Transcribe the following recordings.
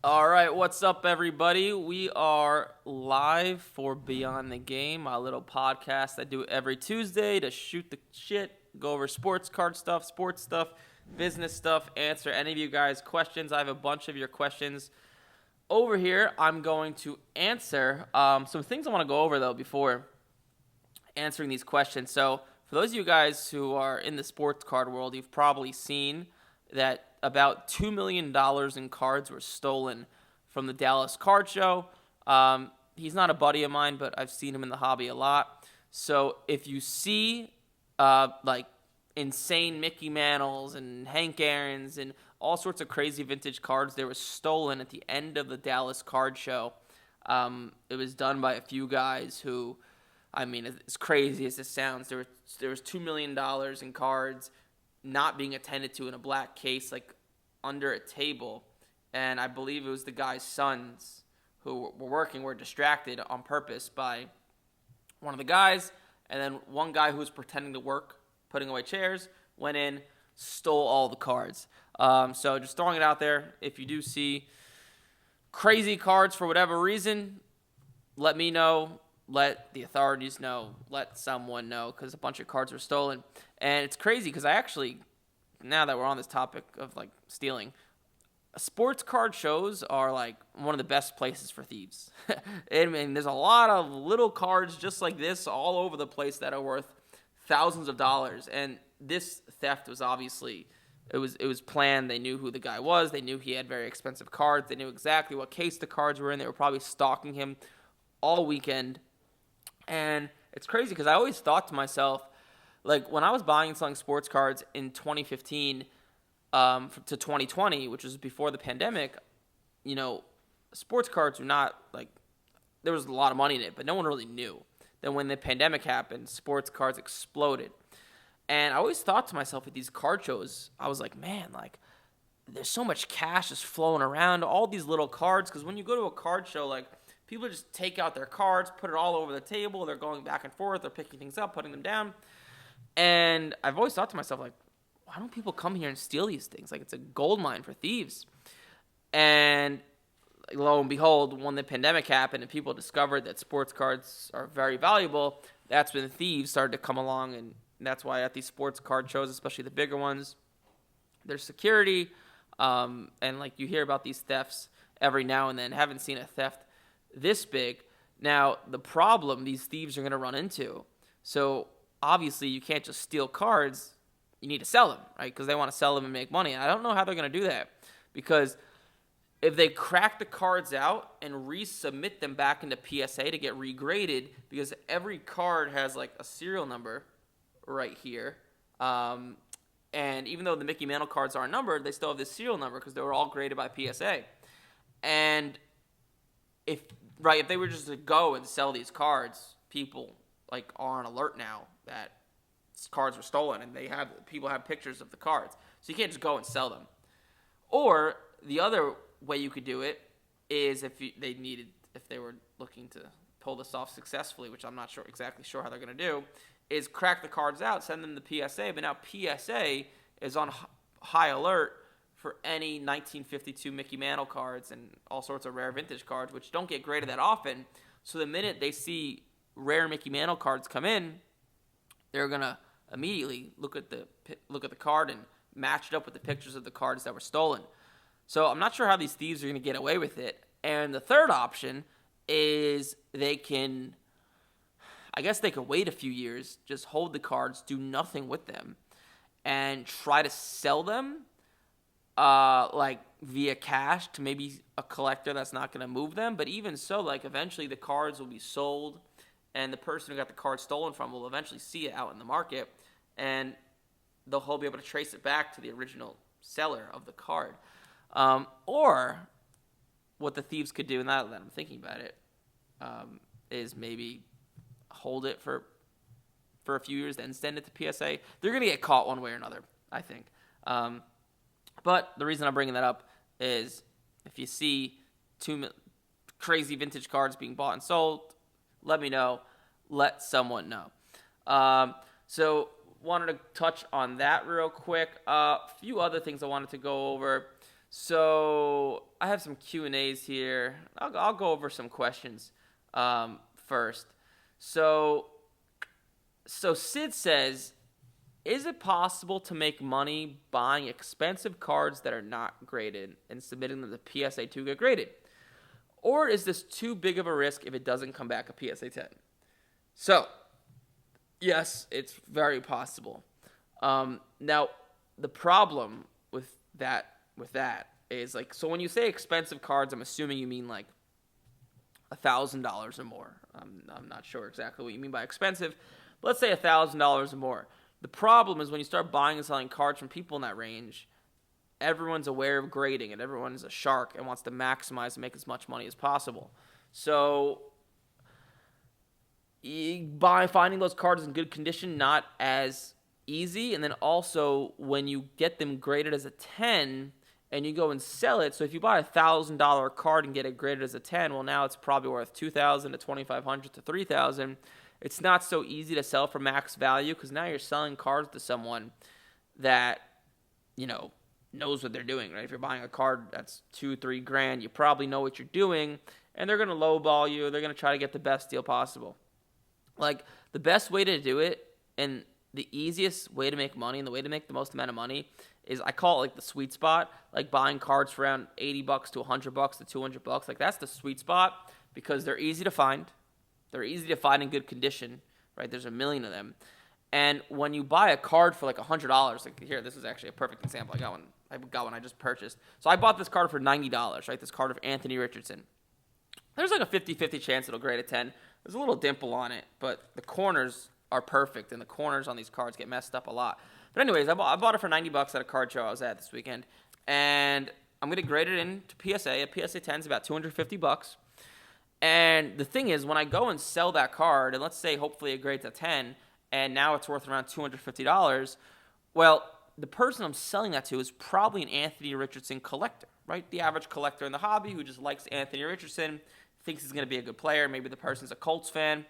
All right, what's up, everybody? We are live for Beyond the Game, my little podcast I do every Tuesday to shoot the shit, go over sports card stuff, sports stuff, business stuff, answer any of you guys' questions. I have a bunch of your questions over here. I'm going to answer some things I want to go over, though, before answering these questions. So, for those of you guys who are in the sports card world, you've probably seen that about $2 million in cards were stolen from the Dallas Card Show. He's not a buddy of mine, but I've seen him in the hobby a lot. So if you see like insane Mickey Mantles and Hank Aaron's and all sorts of crazy vintage cards, they were stolen at the end of the Dallas Card Show. It was done by a few guys who, I mean, as crazy as this sounds, there was $2 million in cards not being attended to in a black case, like under a table. And I believe it was the guy's sons who were distracted on purpose by one of the guys. And then one guy who was pretending to work, putting away chairs, went in, stole all the cards. So just throwing it out there, if you do see crazy cards for whatever reason, let me know. Let the authorities know, let someone know, because a bunch of cards were stolen. And it's crazy because I actually, now that we're on this topic of like stealing, sports card shows are like one of the best places for thieves. I mean, there's a lot of little cards just like this all over the place that are worth thousands of dollars. And this theft was obviously, it was planned. They knew who the guy was. They knew he had very expensive cards. They knew exactly what case the cards were in. They were probably stalking him all weekend. And it's crazy because I always thought to myself, like when I was buying and selling sports cards in 2015 to 2020, which was before the pandemic, you know, sports cards were not like, there was a lot of money in it, but no one really knew. Then when the pandemic happened, sports cards exploded. And I always thought to myself at these card shows, I was like, man, like there's so much cash just flowing around, all these little cards. Because when you go to a card show, like, people just take out their cards, put it all over the table. They're going back and forth. They're picking things up, putting them down. And I've always thought to myself, like, why don't people come here and steal these things? Like, it's a gold mine for thieves. And lo and behold, when the pandemic happened and people discovered that sports cards are very valuable, that's when the thieves started to come along. And that's why at these sports card shows, especially the bigger ones, there's security. And, like, you hear about these thefts every now and then. Haven't seen a theft this big. Now, the problem these thieves are going to run into, so obviously you can't just steal cards, you need to sell them, right? Because they want to sell them and make money. And I don't know how they're going to do that, because if they crack the cards out and resubmit them back into PSA to get regraded, because every card has like a serial number right here, and even though the Mickey Mantle cards aren't numbered, they still have this serial number because they were all graded by PSA. And if they were just to go and sell these cards, people like are on alert now that cards were stolen, and people have pictures of the cards, so you can't just go and sell them. Or the other way you could do it is if they were looking to pull this off successfully, which I'm not exactly sure how they're going to do, is crack the cards out, send them to PSA, but now PSA is on high alert for any 1952 Mickey Mantle cards and all sorts of rare vintage cards, which don't get graded that often. So the minute they see rare Mickey Mantle cards come in, they're gonna immediately look at the card and match it up with the pictures of the cards that were stolen. So I'm not sure how these thieves are gonna get away with it. And the third option is they could wait a few years, just hold the cards, do nothing with them, and try to sell them like via cash to maybe a collector that's not going to move them. But even so, like eventually the cards will be sold, and the person who got the card stolen from will eventually see it out in the market, and they'll be able to trace it back to the original seller of the card. Or what the thieves could do, now that I'm thinking about it, is maybe hold it for a few years, then send it to PSA. They're going to get caught one way or another, I think. But the reason I'm bringing that up is if you see two crazy vintage cards being bought and sold, let me know. Let someone know. So wanted to touch on that real quick. A few other things I wanted to go over. So I have some Q&As here. I'll go over some questions first. So Sid says, is it possible to make money buying expensive cards that are not graded and submitting them to PSA to get graded? Or is this too big of a risk if it doesn't come back a PSA 10? So, yes, it's very possible. Now, the problem with that is like, so when you say expensive cards, I'm assuming you mean like $1,000 or more. I'm not sure exactly what you mean by expensive, but let's say $1,000 or more. The problem is when you start buying and selling cards from people in that range, everyone's aware of grading and everyone's a shark and wants to maximize and make as much money as possible. So by finding those cards in good condition, not as easy. And then also when you get them graded as a 10 and you go and sell it, so if you buy a $1,000 card and get it graded as a 10, well, now it's probably worth $2,000 to $2,500 to $3,000. It's not so easy to sell for max value because now you're selling cards to someone that, knows what they're doing, right? If you're buying a card that's $2-3 grand, you probably know what you're doing, and they're going to lowball you. They're going to try to get the best deal possible. Like, the best way to do it and the easiest way to make money and the way to make the most amount of money is, I call it like the sweet spot, like buying cards for around $80 to $100 to $200. Like, that's the sweet spot because they're easy to find. They're easy to find in good condition, right? There's a million of them. And when you buy a card for like $100, like here, this is actually a perfect example. I got one I just purchased. So I bought this card for $90, right? This card of Anthony Richardson. There's like a 50-50 chance it'll grade a 10. There's a little dimple on it, but the corners are perfect, and the corners on these cards get messed up a lot. But anyways, I bought it for $90 at a card show I was at this weekend, and I'm going to grade it into PSA. A PSA 10 is about $250. And the thing is, when I go and sell that card, and let's say hopefully it grades a 10, and now it's worth around $250, well, the person I'm selling that to is probably an Anthony Richardson collector, right? The average collector in the hobby who just likes Anthony Richardson, thinks he's going to be a good player. Maybe the person's a Colts fan,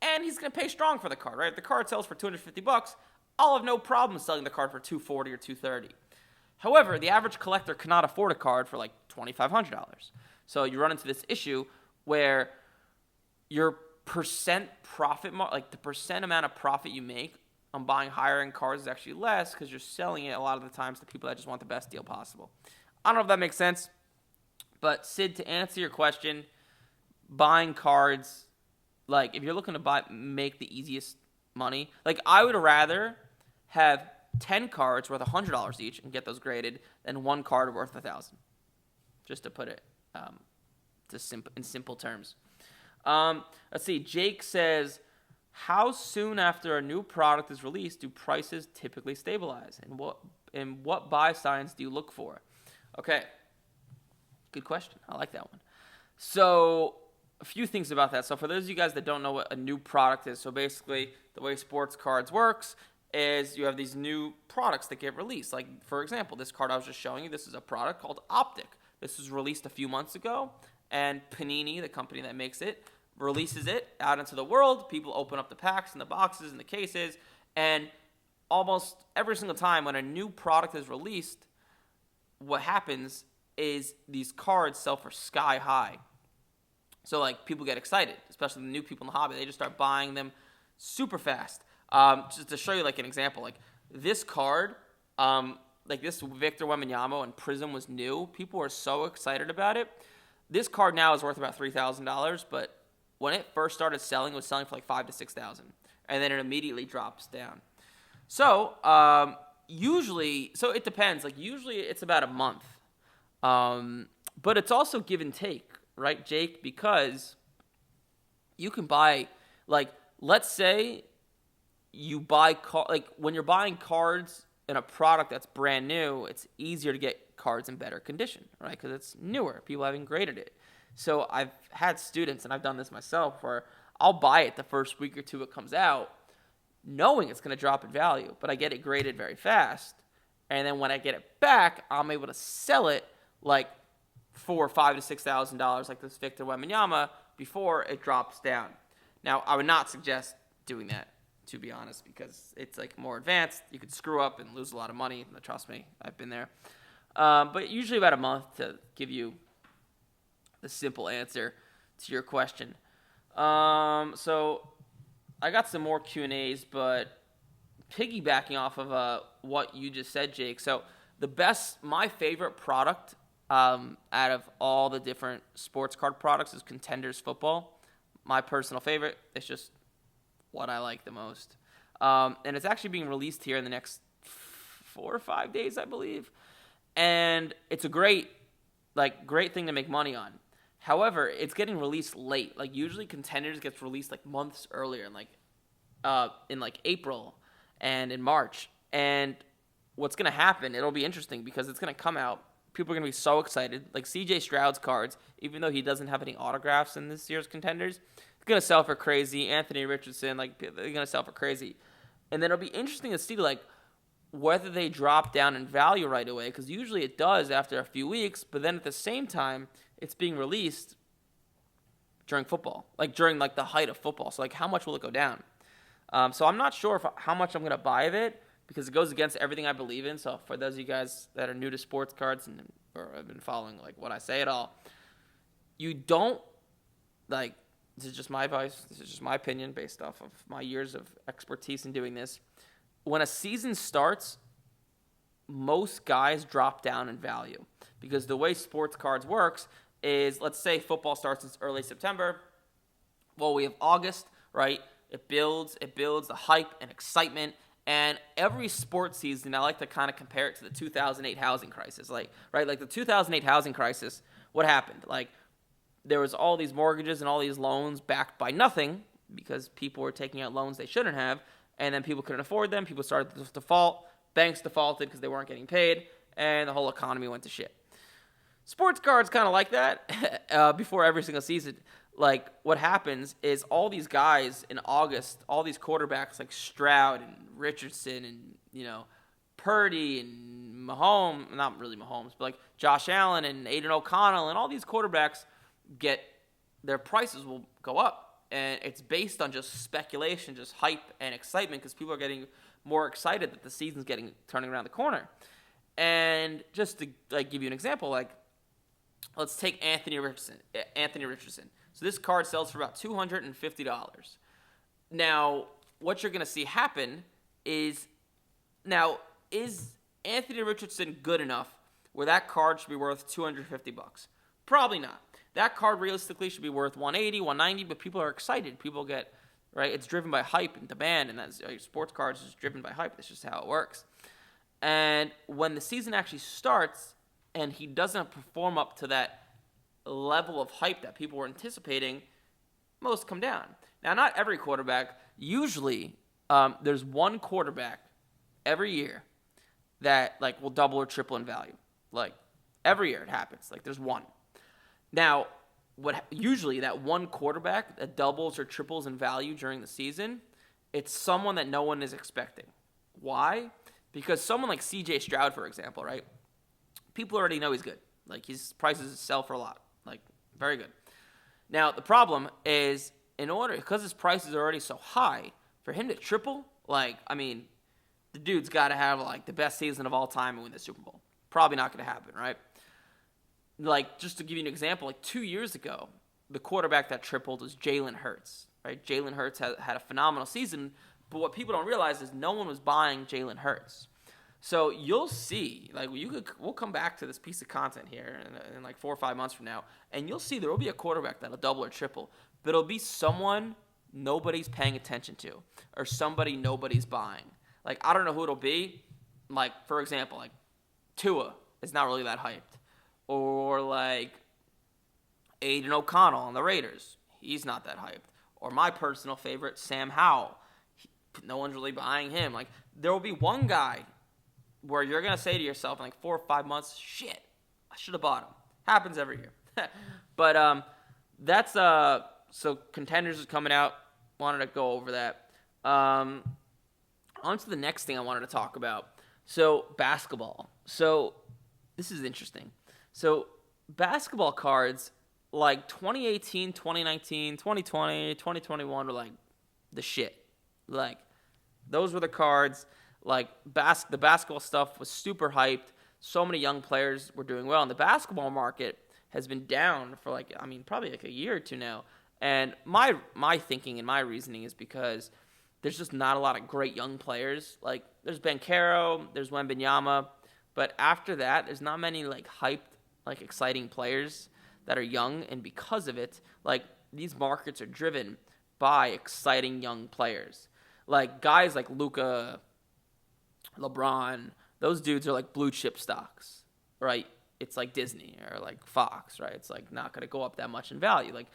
and he's going to pay strong for the card, right? If the card sells for $250, I'll have no problem selling the card for $240 or $230. However, the average collector cannot afford a card for like $2,500. So you run into this issue where your percent profit, like the percent amount of profit you make on buying higher end cards is actually less because you're selling it a lot of the times to people that just want the best deal possible. I don't know if that makes sense, but Sid, to answer your question, buying cards, like if you're looking to make the easiest money, like I would rather have 10 cards worth $100 each and get those graded than one card worth $1,000. Just to put it in simple terms. Let's see. Jake says, how soon after a new product is released do prices typically stabilize? And what buy signs do you look for? Okay. Good question. I like that one. So a few things about that. So for those of you guys that don't know what a new product is, so basically the way sports cards works is you have these new products that get released. Like, for example, this card I was just showing you, this is a product called Optic. This was released a few months ago, and Panini, the company that makes it, releases it out into the world. People open up the packs and the boxes and the cases, and almost every single time when a new product is released, what happens is these cards sell for sky high. So, like, people get excited, especially the new people in the hobby. They just start buying them super fast. Just to show you, like, an example, like, this card, like this Victor Wembanyama and Prism was new. People were so excited about it. This card now is worth about $3,000, but when it first started selling, it was selling for like $5,000 to $6,000, and then it immediately drops down. So usually, so it depends. Like usually, it's about a month, but it's also give and take, right, Jake? Because you can buy, like, let's say you buy like when you're buying cards in a product that's brand new, it's easier to get cards in better condition, right? Because it's newer. People haven't graded it. So I've had students, and I've done this myself, where I'll buy it the first week or two it comes out, knowing it's going to drop in value, but I get it graded very fast. And then when I get it back, I'm able to sell it like for $5,000 to $6,000, like this Victor Wembanyama, before it drops down. Now, I would not suggest doing that, to be honest, because it's like more advanced. You could screw up and lose a lot of money. Trust me, I've been there. But usually about a month to give you the simple answer to your question. So I got some more Q&As, but piggybacking off of what you just said, Jake. So my favorite product out of all the different sports card products is Contenders Football. My personal favorite. It's just what I like the most. And it's actually being released here in the next 4 or 5 days, I believe. And it's a great thing to make money on. However, it's getting released late. Like usually Contenders gets released like months earlier, in April and in March. And what's going to happen, it'll be interesting because it's going to come out. People are going to be so excited. Like CJ Stroud's cards, even though he doesn't have any autographs in this year's Contenders, it's going to sell for crazy. Anthony Richardson, they're going to sell for crazy. And then it'll be interesting to see, whether they drop down in value right away, because usually it does after a few weeks, but then at the same time, it's being released during football, during the height of football. So how much will it go down? So I'm not sure how much I'm going to buy of it, because it goes against everything I believe in. So for those of you guys that are new to sports cards or have been following what I say at all, you don't this is just my advice. This is just my opinion based off of my years of expertise in doing this. When a season starts, most guys drop down in value because the way sports cards works is, let's say football starts in early September. Well, we have August, right? It builds the hype and excitement. And every sports season, I like to kind of compare it to the 2008 housing crisis. The 2008 housing crisis, what happened? There was all these mortgages and all these loans backed by nothing because people were taking out loans they shouldn't have. And then people couldn't afford them. People started to default. Banks defaulted because they weren't getting paid. And the whole economy went to shit. Sports cards kind of like that before every single season. What happens is all these guys in August, all these quarterbacks like Stroud and Richardson and, Purdy and Mahomes, not really Mahomes, but Josh Allen and Aiden O'Connell and all these quarterbacks their prices will go up. And it's based on just speculation, just hype and excitement because people are getting more excited that the season's turning around the corner. And just to give you an example, let's take Anthony Richardson. So this card sells for about $250. Now, what you're going to see happen is Anthony Richardson good enough where that card should be worth $250? Probably not. That card realistically should be worth $180, $190, but people are excited. People get, right? It's driven by hype and demand, and that's sports cards is driven by hype. That's just how it works. And when the season actually starts and he doesn't perform up to that level of hype that people were anticipating, most come down. Now, not every quarterback. Usually, there's one quarterback every year that will double or triple in value. Every year it happens. There's one. Now, usually that one quarterback that doubles or triples in value during the season, it's someone that no one is expecting. Why? Because someone like CJ Stroud, for example, right? People already know he's good. His prices sell for a lot. Very good. Now, the problem is, because his prices are already so high, for him to triple, the dude's got to have, the best season of all time and win the Super Bowl. Probably not going to happen, right? Just to give you an example, 2 years ago, the quarterback that tripled was Jalen Hurts, right? Jalen Hurts had a phenomenal season, but what people don't realize is no one was buying Jalen Hurts. So you'll see, we'll come back to this piece of content here in 4 or 5 months from now, and you'll see there will be a quarterback that'll double or triple, but it'll be someone nobody's paying attention to or somebody nobody's buying. I don't know who it'll be. For example, Tua is not really that hyped. Or Aiden O'Connell on the Raiders. He's not that hyped. Or my personal favorite, Sam Howell. No one's really buying him. There will be one guy where you're going to say to yourself in 4 or 5 months, shit, I should have bought him. Happens every year. But that's so Contenders is coming out. Wanted to go over that. On to the next thing I wanted to talk about. So basketball. So this is interesting. So basketball cards 2018, 2019, 2020, 2021 were the shit. Those were the cards. The basketball stuff was super hyped, so many young players were doing well. And the basketball market has been down for probably like a year or two now. And my thinking and my reasoning is because there's just not a lot of great young players. Like, there's Banchero, there's Wembanyama, but after that, there's not many like hyped, like exciting players that are young. And because of it, like, these markets are driven by exciting young players. Like, guys like Luka, LeBron, those dudes are like blue chip stocks, right? It's like Disney or like Fox, right? It's like not going to go up that much in value. Like,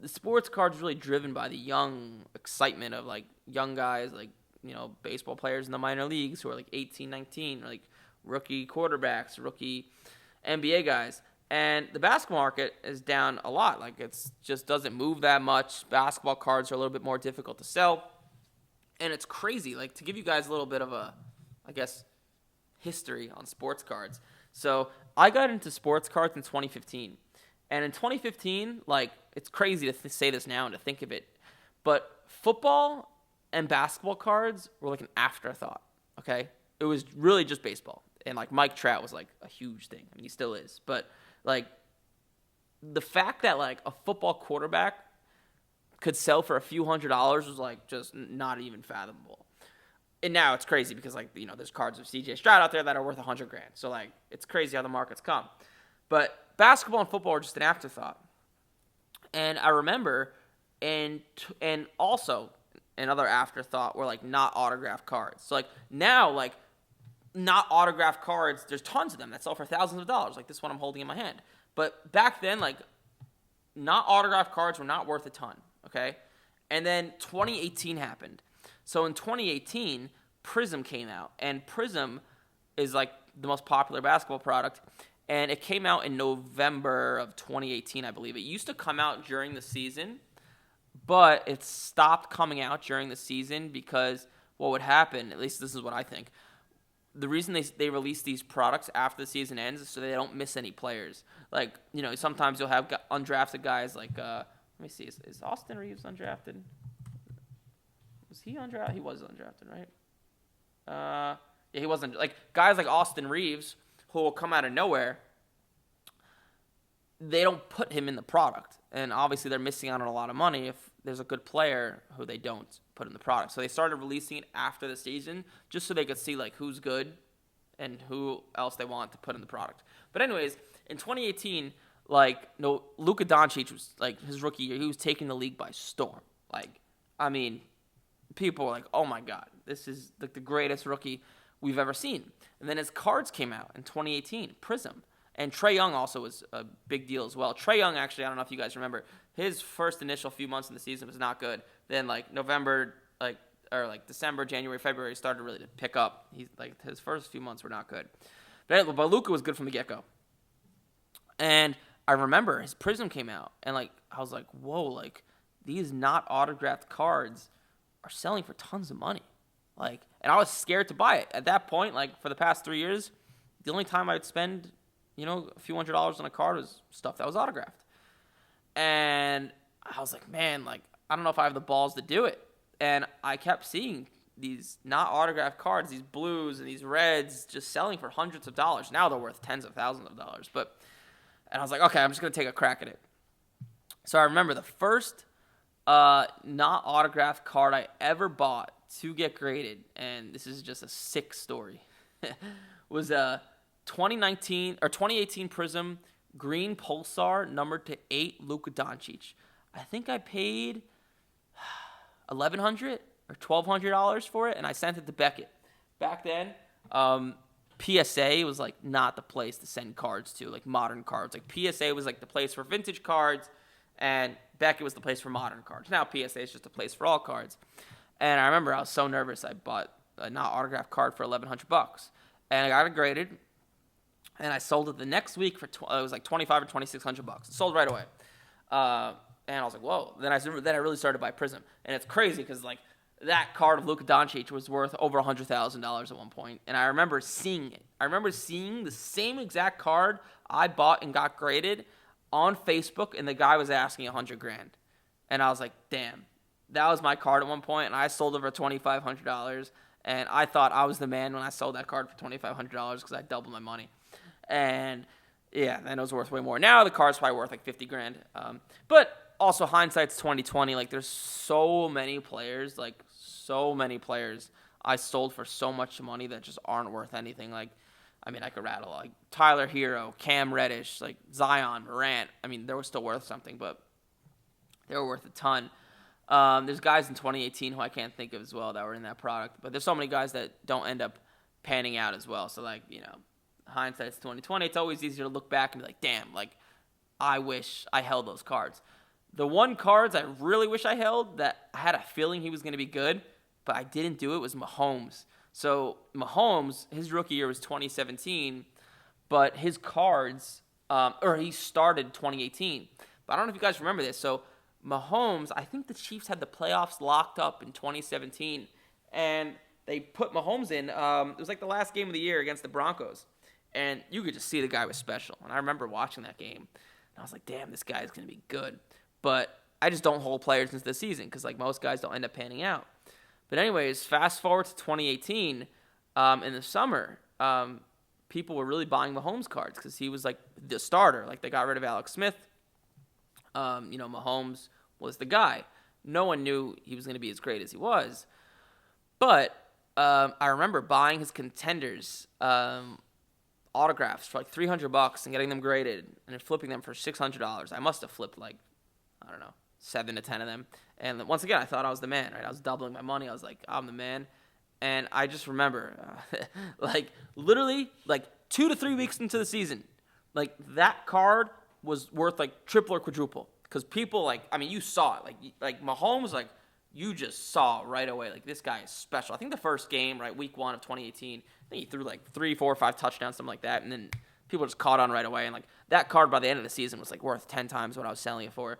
the sports card's really driven by the young excitement of like young guys, like, baseball players in the minor leagues who are like 18, 19, or like rookie quarterbacks, rookie NBA guys. And the basketball market is down a lot. Like, it's just doesn't move that much. Basketball cards are a little bit more difficult to sell. And it's crazy. Like, to give you guys a little bit of a, I guess, history on sports cards. So I got into sports cards in 2015. And in 2015, like, it's crazy to say this now and to think of it, but football and basketball cards were like an afterthought, okay? It was really just baseball. And, like, Mike Trout was, like, a huge thing. I mean, he still is. But, like, the fact that, like, a football quarterback could sell for a few $100s was, like, just not even fathomable. And now it's crazy because, like, there's cards of C.J. Stroud out there that are worth $100,000. So, like, it's crazy how the markets come. But basketball and football are just an afterthought. And I remember, and also another afterthought were, like, not autographed cards. So, like, now, like, not autographed cards, there's tons of them that sell for thousands of dollars, like this one I'm holding in my hand. But back then, like, not autographed cards were not worth a ton, okay? And then 2018 happened. So in 2018, Prism came out. And Prism is, like, the most popular basketball product. And it came out in November of 2018, I believe. It used to come out during the season, but it stopped coming out during the season because what would happen, at least this is what I think, the reason they release these products after the season ends is so they don't miss any players. Like, sometimes you'll have undrafted guys like, let me see, is Austin Reeves undrafted? Was he undrafted? He was undrafted, right? Yeah, he wasn't. Like, guys like Austin Reeves, who will come out of nowhere, they don't put him in the product. And obviously they're missing out on a lot of money if there's a good player who they don't put in the product. So they started releasing it after the season just so they could see, like, who's good and who else they want to put in the product. But anyways, in 2018, like, Luka Doncic was, like, his rookie year, he was taking the league by storm. Like, I mean, people were like, oh my God, this is, like, the greatest rookie we've ever seen. And then his cards came out in 2018, Prism. And Trae Young also was a big deal as well. Trae Young, actually, I don't know if you guys remember, his first initial few months in the season was not good. Then, like, November, December, January, February started really to pick up. He's, like, his first few months were not good. But Luka was good from the get-go. And I remember his Prism came out, and, like, I was like, whoa, like, these not autographed cards are selling for tons of money. Like, and I was scared to buy it. At that point, like, for the past 3 years, the only time I would spend, a few $100s on a card was stuff that was autographed. And I was like, man, like, I don't know if I have the balls to do it. And I kept seeing these not autographed cards, these blues and these reds just selling for hundreds of dollars. Now they're worth tens of thousands of dollars. And I was like, okay, I'm just going to take a crack at it. So I remember the first not autographed card I ever bought to get graded, and this is just a sick story, was a 2018 Prism Green Pulsar numbered to 8 Luka Doncic. I think I paid $1,100 or $1,200 for it, and I sent it to Beckett. Back then, PSA was, like, not the place to send cards to, like, modern cards. Like, PSA was, like, the place for vintage cards, and Beckett was the place for modern cards. Now PSA is just a place for all cards. And I remember I was so nervous. I bought a not autographed card for $1,100, and I got it graded. And I sold it the next week for it was like $2,500 or $2,600. It sold right away. And I was like, whoa. Then I really started to buy Prism, and it's crazy because, like, that card of Luka Doncic was worth over $100,000 at one point. And I remember seeing it. I remember seeing the same exact card I bought and got graded on Facebook, and the guy was asking $100,000. And I was like, damn, that was my card at one point, and I sold it for $2,500. And I thought I was the man when I sold that card for $2,500 because I doubled my money. And yeah, then it was worth way more. Now the car's probably worth like 50 grand. But also hindsight's 2020. Like there's so many players I sold for so much money that just aren't worth anything. Like, I mean, I could rattle like Tyler Hero, Cam Reddish, like Zion, Morant. I mean, they were still worth something, but they were worth a ton. There's guys in 2018 who I can't think of as well that were in that product, but there's so many guys that don't end up panning out as well. So like, hindsight's 2020. It's always easier to look back and be like, damn, like I wish I held those cards. The one cards I really wish I held that I had a feeling he was going to be good, but I didn't do it was Mahomes. So Mahomes, his rookie year was 2017, but his cards, he started 2018. But I don't know if you guys remember this. So Mahomes, I think the Chiefs had the playoffs locked up in 2017, and they put Mahomes in. It was like the last game of the year against the Broncos, and you could just see the guy was special. And I remember watching that game, and I was like, damn, this guy is going to be good. But I just don't hold players into the season because like most guys don't end up panning out. But anyways, fast forward to 2018, in the summer, people were really buying Mahomes cards because he was like the starter. Like they got rid of Alex Smith. Mahomes was the guy. No one knew he was going to be as great as he was. But I remember buying his contenders autographs for like $300 and getting them graded and then flipping them for $600. I must have flipped like, I don't know, 7 to 10 of them. And once again, I thought I was the man, right? I was doubling my money. I was like, I'm the man. And I just remember, literally, 2 to 3 weeks into the season, like, that card was worth, like, triple or quadruple. Because people, you saw it. Like Mahomes, you just saw right away, like, this guy is special. I think the first game, right, week 1 of 2018, I think he threw, 3, 4, 5 touchdowns, something like that. And then people just caught on right away. And, that card by the end of the season was, worth 10 times what I was selling it for.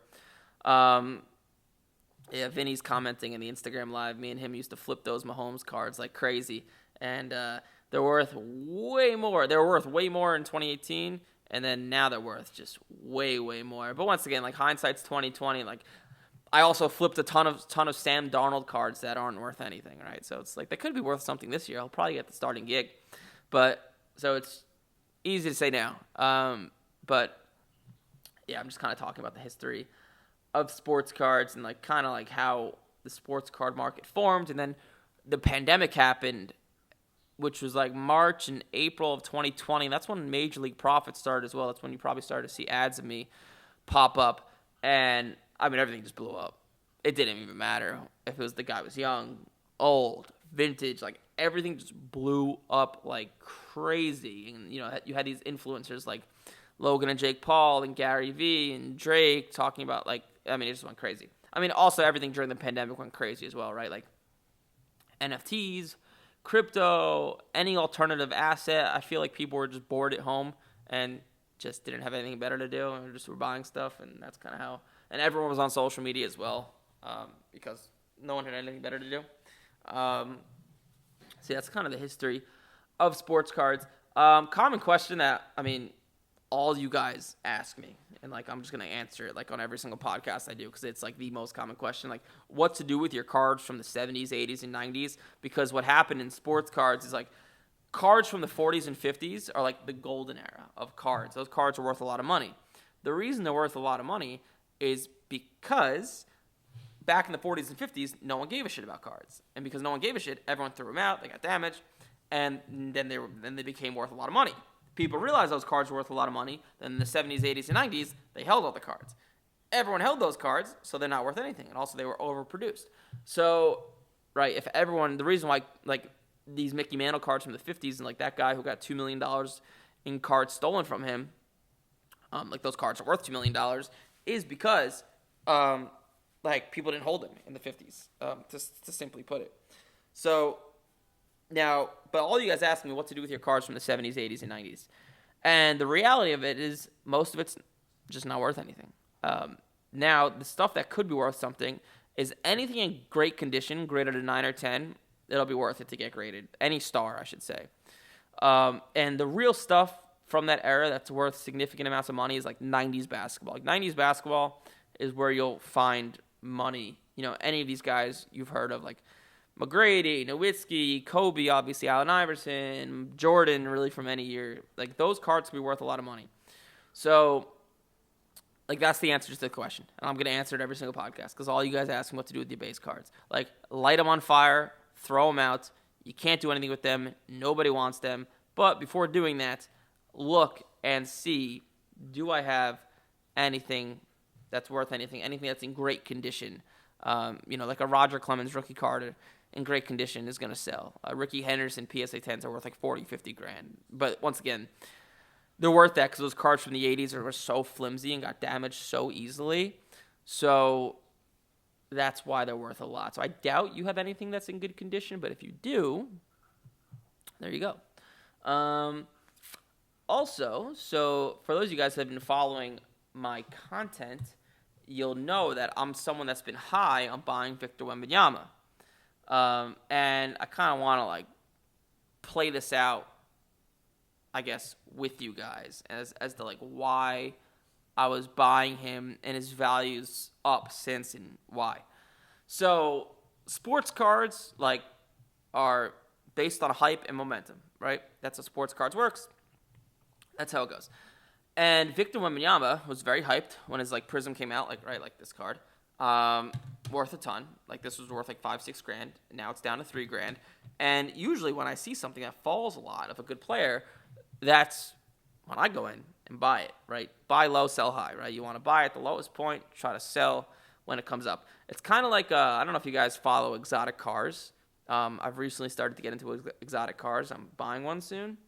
Vinny's commenting in the Instagram live. Me and him used to flip those Mahomes cards like crazy, and they're worth way more. They were worth way more in 2018, and then now they're worth just way, way more. But once again, hindsight's 2020. I also flipped a ton of Sam Darnold cards that aren't worth anything, right? So it's they could be worth something this year. I'll probably get the starting gig, but so it's easy to say now. But yeah, I'm just kind of talking about the history of sports cards and how the sports card market formed. And then the pandemic happened, which was March and April of 2020. That's when Major League Profits started as well. That's when you probably started to see ads of me pop up. And everything just blew up. It didn't even matter if it was the guy was young, old, vintage, everything just blew up like crazy. And you had these influencers like Logan and Jake Paul and Gary Vee and Drake talking about it just went crazy. Also everything during the pandemic went crazy as well, right? NFTs, crypto, any alternative asset. I feel like people were just bored at home and just didn't have anything better to do and just were buying stuff, and that's kind of how. And everyone was on social media as well because no one had anything better to do. So that's kind of the history of sports cards. Common question that all you guys ask me, and I'm just gonna answer it on every single podcast I do because it's the most common question, what to do with your cards from the 70s, 80s, and 90s. Because what happened in sports cards is cards from the 40s and 50s are the golden era of cards. Those cards are worth a lot of money. The reason they're worth a lot of money is because back in the 40s and 50s, no one gave a shit about cards, and because no one gave a shit, everyone threw them out. They got damaged, and then they became worth a lot of money. People realized those cards were worth a lot of money. Then in the 70s, 80s, and 90s, they held all the cards. Everyone held those cards, so they're not worth anything. And also, they were overproduced. So, right, the reason why, these Mickey Mantle cards from the 50s and, that guy who got $2 million in cards stolen from him, those cards are worth $2 million, is because, people didn't hold them in the 50s, to simply put it. So, now, but all you guys ask me what to do with your cards from the 70s, 80s, and 90s. And the reality of it is most of it's just not worth anything. Now, the stuff that could be worth something is anything in great condition, graded a 9 or 10, it'll be worth it to get graded. Any star, I should say. And the real stuff from that era that's worth significant amounts of money is 90s basketball. 90s basketball is where you'll find money. Any of these guys you've heard of, McGrady, Nowitzki, Kobe, obviously Allen Iverson, Jordan, really from any year. Like, those cards could be worth a lot of money. So, like, that's the answer to the question. And I'm going to answer it every single podcast because all you guys ask me what to do with your base cards. Like, light them on fire, throw them out. You can't do anything with them. Nobody wants them. But before doing that, look and see, do I have anything that's worth anything that's in great condition? Like a Roger Clemens rookie card in great condition is going to sell. Ricky Henderson PSA 10s are worth like 40, 50 grand. But once again, they're worth that because those cards from the 80s were so flimsy and got damaged so easily. So that's why they're worth a lot. So I doubt you have anything that's in good condition, but if you do, there you go. Also, so for those of you guys that have been following my content, you'll know that I'm someone that's been high on buying Victor Wembanyama. And I kind of want to like play this out, I guess, with you guys as to like why I was buying him and his value's up since and why. So sports cards like are based on hype and momentum, right? That's how sports cards works. That's how it goes. And Victor Wembanyama was very hyped when his like Prism came out, like this card, worth a ton. Like this was worth like $5-6 grand. And now it's down to $3 grand. And usually when I see something that falls a lot of a good player, that's when I go in and buy it, right? Buy low, sell high, right? You want to buy at the lowest point, try to sell when it comes up. It's kind of like I don't know if you guys follow exotic cars. I've recently started to get into exotic cars. I'm buying one soon.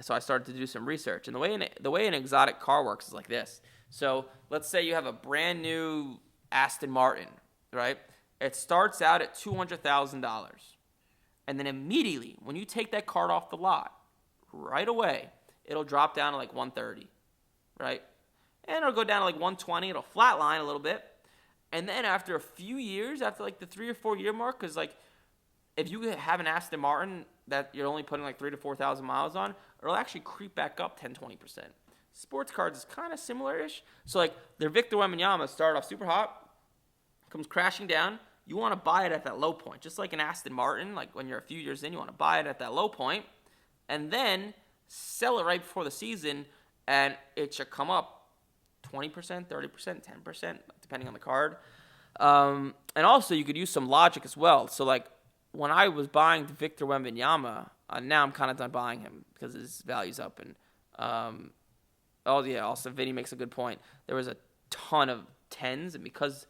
So I started to do some research. And the way an exotic car works is like this. So let's say you have a brand new Aston Martin, right? It starts out at $200,000. And then immediately, when you take that card off the lot, right away, it'll drop down to like 130, right? And it'll go down to like 120. It'll flatline a little bit. And then after a few years, after like the 3 or 4 year mark, because like if you have an Aston Martin that you're only putting like 3,000 to 4,000 miles on, it'll actually creep back up 10-20%. Sports cards is kind of similar-ish. So like their Victor Wembanyama started off super hot, comes crashing down. You want to buy it at that low point, just like an Aston Martin. Like when you're a few years in, you want to buy it at that low point, and then sell it right before the season, and it should come up 20%, 30%, 10%, depending on the card. And also you could use some logic as well. So like when I was buying Victor Wembanyama, now I'm kind of done buying him because his value's up. And also Vinny makes a good point. There was a ton of 10s, and because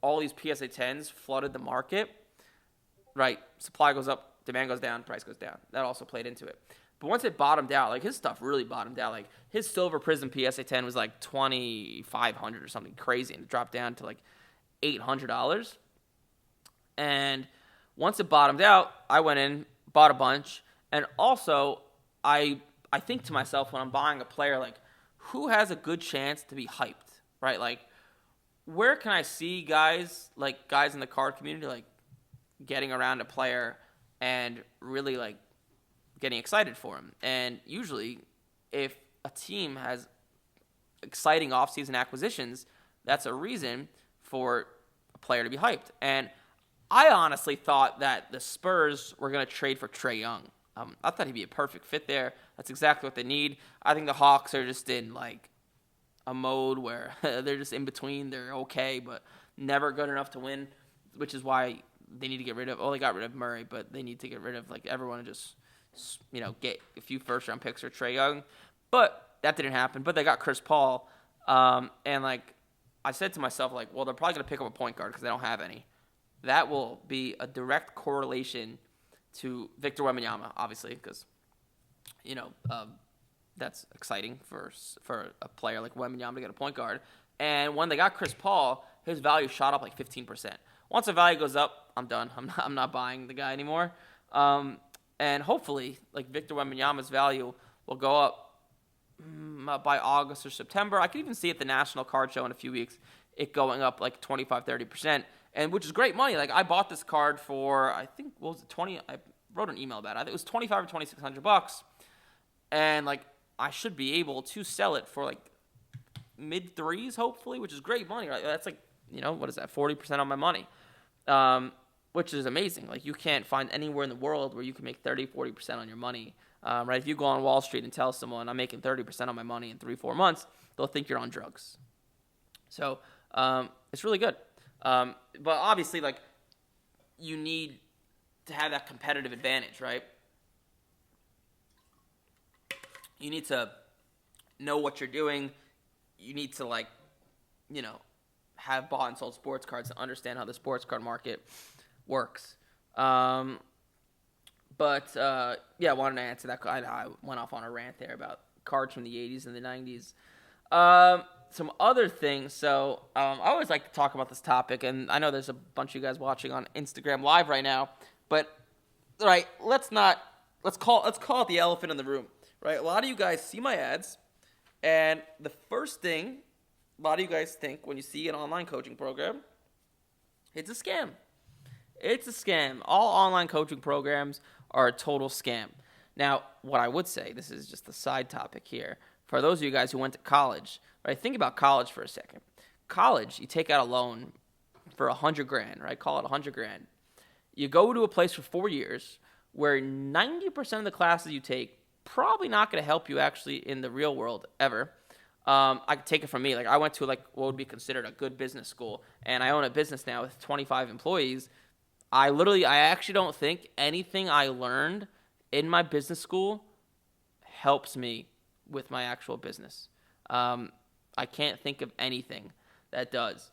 all these PSA 10s flooded the market, right, supply goes up, demand goes down, price goes down. That also played into it. But once it bottomed out, like his stuff really bottomed out. Like his Silver Prism PSA 10 was like $2,500 or something crazy, and it dropped down to like $800. And once it bottomed out, I went in, bought a bunch, and also I think to myself when I'm buying a player, like who has a good chance to be hyped, right? Like where can I see guys in the card community like getting around a player and really like getting excited for him? And usually if a team has exciting offseason acquisitions, that's a reason for a player to be hyped. And I honestly thought that the Spurs were going to trade for Trae Young. I thought he'd be a perfect fit there. That's exactly what they need. I think the Hawks are just in like a mode where they're just in between. They're okay, but never good enough to win, which is why they need to get rid of. They got rid of Murray, but they need to get rid of like everyone and just get a few first-round picks for Trae Young. But that didn't happen. But they got Chris Paul, and like I said to myself, like, well, they're probably going to pick up a point guard because they don't have any. That will be a direct correlation to Victor Wembanyama, obviously, because that's exciting for a player like Wembanyama to get a point guard. And when they got Chris Paul, his value shot up like 15%. Once the value goes up, I'm done. I'm not buying the guy anymore. And hopefully, like Victor Wembanyama's value will go up by August or September. I could even see at the National Card Show in a few weeks it going up like 25-30%. And which is great money. Like I bought this card for I think what was it 20? I wrote an email about it. I think it was $2,500 or $2,600, and like I should be able to sell it for like mid threes, hopefully, which is great money. Right? That's like what is that 40% on my money. which is amazing. Like, you can't find anywhere in the world where you can make 30-40% on your money. Right? If you go on Wall Street and tell someone I'm making 30% on my money in 3-4 months, they'll think you're on drugs. So it's really good. But obviously, like, you need to have that competitive advantage, right? You need to know what you're doing. You need to, like, have bought and sold sports cards and understand how the sports card market works. I wanted to answer that. I went off on a rant there about cards from the 80s and the 90s. Some other things. So I always like to talk about this topic, and I know there's a bunch of you guys watching on Instagram Live right now. But right, let's call it the elephant in the room. Right, a lot of you guys see my ads, and the first thing a lot of you guys think when you see an online coaching program, it's a scam. It's a scam. All online coaching programs are a total scam. Now, what I would say, this is just a side topic here, for those of you guys who went to college, right? Think about college for a second. College, you take out a loan for $100,000, right? Call it $100,000. You go to a place for 4 years where 90% of the classes you take probably not going to help you actually in the real world ever. I could take it from me. Like, I went to what would be considered a good business school, and I own a business now with 25 employees. I actually don't think anything I learned in my business school helps me with my actual business. I can't think of anything that does.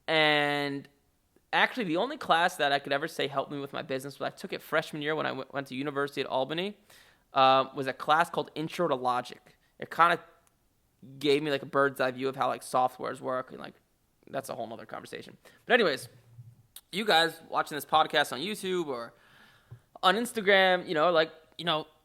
And actually, the only class that I could ever say helped me with my business, but I took it freshman year when I went to University at Albany, was a class called Intro to Logic. It kind of gave me like a bird's eye view of how like softwares work, and like that's a whole nother conversation. But anyways, you guys watching this podcast on YouTube or on Instagram,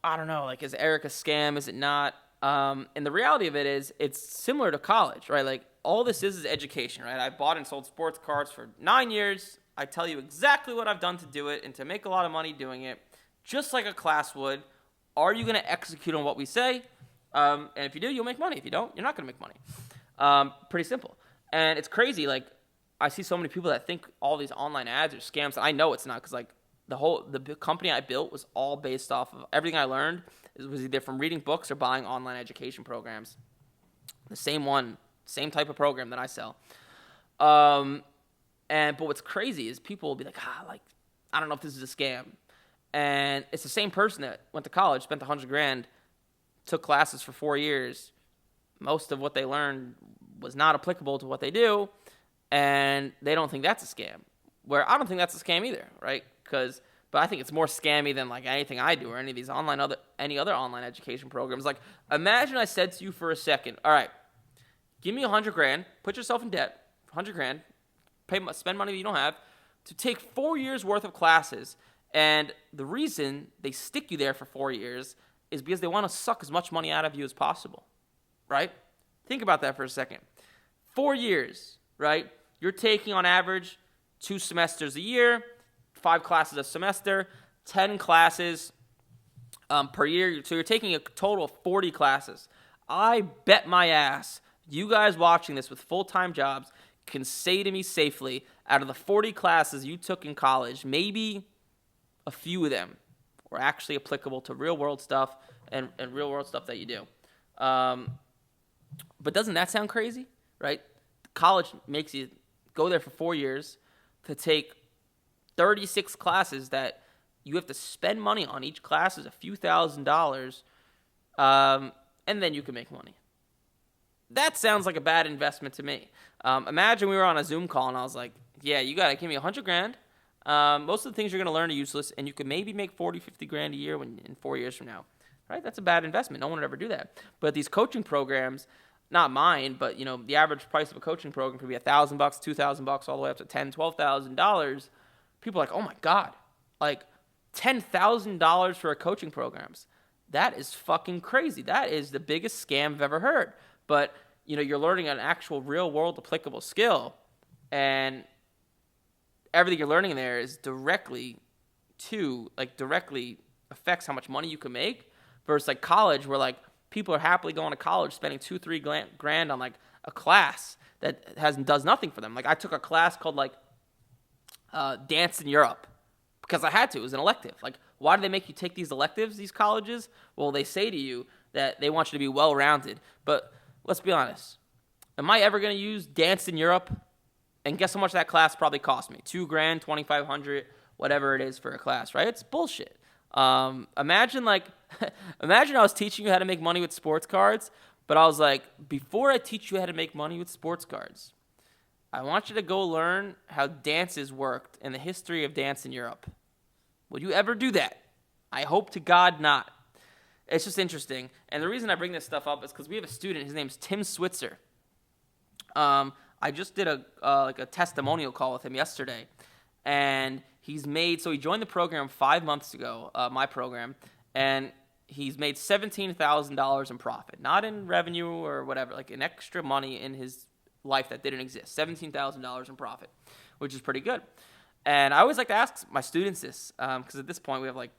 I don't know, like, is Eric a scam? Is it not? And the reality of it is, it's similar to college, right? Like, all this is education, right? I bought and sold sports cards for 9 years. I tell you exactly what I've done to do it and to make a lot of money doing it, just like a class would. Are you going to execute on what we say? And if you do, you'll make money. If you don't, you're not going to make money. Pretty simple. And it's crazy. Like, I see so many people that think all these online ads are scams. And I know it's not, because like the company I built was all based off of everything I learned. It was either from reading books or buying online education programs. The same type of program that I sell. But what's crazy is people will be like, I don't know if this is a scam. And it's the same person that went to college, spent $100,000, took classes for 4 years. Most of what they learned was not applicable to what they do, and they don't think that's a scam. Where I don't think that's a scam either, right? But I think it's more scammy than like anything I do or any of these any other online education programs. Like, imagine I said to you for a second, all right, give me $100,000, put yourself in debt, $100,000, spend money that you don't have, to take 4 years worth of classes. And the reason they stick you there for 4 years is because they want to suck as much money out of you as possible, right? Think about that for a second. 4 years, right? You're taking on average 2 semesters a year, 5 classes a semester, 10 classes per year. So you're taking a total of 40 classes. I bet my ass you guys watching this with full-time jobs can say to me safely, out of the 40 classes you took in college, maybe a few of them were actually applicable to real-world stuff and real-world stuff that you do. But doesn't that sound crazy, right? College makes you go there for 4 years to take 36 classes that you have to spend money on. Each class is a few $1,000s, and then you can make money. That sounds like a bad investment to me. Imagine we were on a Zoom call and I was like, yeah, you got to give me $100,000. Most of the things you're going to learn are useless, and you could maybe make $40,000-$50,000 a year in 4 years from now. Right? That's a bad investment. No one would ever do that. But these coaching programs, not mine, but the average price of a coaching program could be $1,000, $2,000, all the way up to $10,000, $12,000. People are like, oh my God, like $10,000 for a coaching programs. That is fucking crazy. That is the biggest scam I've ever heard. But you're learning an actual real world applicable skill, and everything you're learning there is directly affects how much money you can make, versus like college, where like people are happily going to college spending $2-3 grand on like a class that does nothing for them. Like, I took a class called like dance in Europe because I had to. It was an elective. Like, why do they make you take these electives, these colleges? Well, they say to you that they want you to be well-rounded. But let's be honest. Am I ever going to use dance in Europe? And guess how much that class probably cost me? $2,000, $2,500, whatever it is for a class, right? It's bullshit. Imagine I was teaching you how to make money with sports cards, but I was like, before I teach you how to make money with sports cards, I want you to go learn how dances worked and the history of dance in Europe. Would you ever do that? I hope to God not. It's just interesting. And the reason I bring this stuff up is because we have a student. His name's Tim Switzer. I just did a testimonial call with him yesterday. And he joined the program 5 months ago, my program, and he's made $17,000 in profit. Not in revenue or whatever, like an extra money in his life that didn't exist. $17,000 in profit, which is pretty good. And I always like to ask my students this, because at this point we have like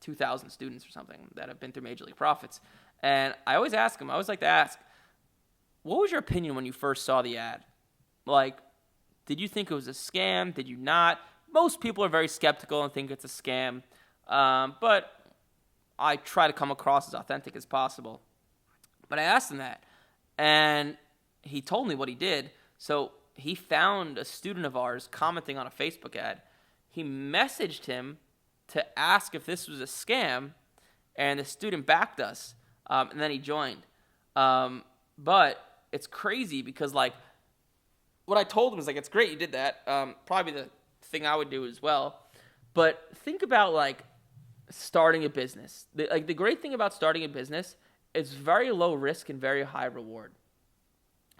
2,000 students or something that have been through Major League Profits. And I always like to ask, what was your opinion when you first saw the ad? Like, did you think it was a scam? Did you not? Most people are very skeptical and think it's a scam. But I try to come across as authentic as possible. But I asked him that, and he told me what he did. So he found a student of ours commenting on a Facebook ad. He messaged him to ask if this was a scam, and the student backed us, and then he joined. But it's crazy because, like, what I told him was, like, it's great you did that. Probably the thing I would do as well. But think about, like, starting a business. The great thing about starting a business is very low risk and very high reward.